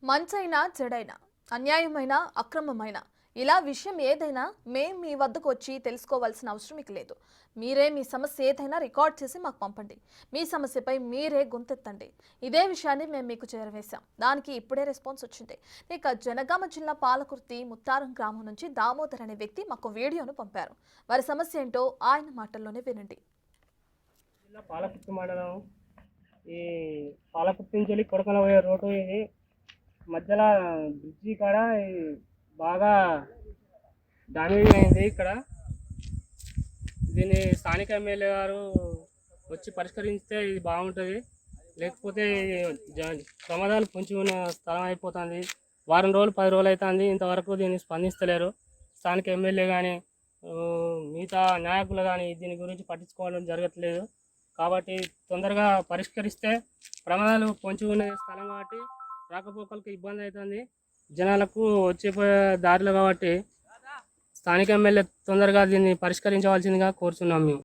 మంచైనా చెడైనా అన్యాయమైన అక్రమమైన ఇలా విషయం ఏదైనా మేం మీ వద్దకు వచ్చి తెలుసుకోవాల్సిన అవసరం మీకు లేదు. మీరే మీ సమస్య ఏదైనా రికార్డ్ చేసి మాకు పంపండి. మీ సమస్యపై మీరే గొంతెత్తండి. ఇదే విషయాన్ని మేము మీకు చేరవేశాం. దానికి ఇప్పుడే రెస్పాన్స్ వచ్చింది. ఇక జనగామ జిల్లా పాలకుర్తి ముత్తారం గ్రామం నుంచి దామోదర్ అనే వ్యక్తి మాకు వీడియోను పంపారు. వారి సమస్య ఏంటో ఆయన మాటల్లోనే వినండి. పాలకుర్తి మండలం ఈ పాలకుర్తి నుంచి వెళ్ళి కొడకల పోయే రోడ్డు ఇది మధ్యలో బ్రిడ్జి కాడ బాగా డ్యామేజ్ అయింది. ఇక్కడ దీన్ని స్థానిక ఎమ్మెల్యే గారు వచ్చి పరిష్కరిస్తే ఇది బాగుంటుంది. లేకపోతే ప్రమాదాలు పొంచి ఉన్న స్థలం అయిపోతుంది. వారం రోజులు 10 రోజులు అవుతుంది, ఇంతవరకు దీన్ని స్పందిస్తలేరు. స్థానిక ఎమ్మెల్యే కానీ మిగతా నాయకులు కానీ దీని గురించి పట్టించుకోవడం జరగట్లేదు. కాబట్టి తొందరగా పరిష్కరిస్తే ప్రమాదాలు పొంచి ఉన్న స్థలం కాబట్టి రాకపోకలకు ఇబ్బంది అవుతుంది జనాలకు వచ్చేపోయే దారిలో. కాబట్టి స్థానిక ఎమ్మెల్యే తొందరగా దీన్ని పరిష్కరించవలసిందిగా కోరుతున్నాం మేము.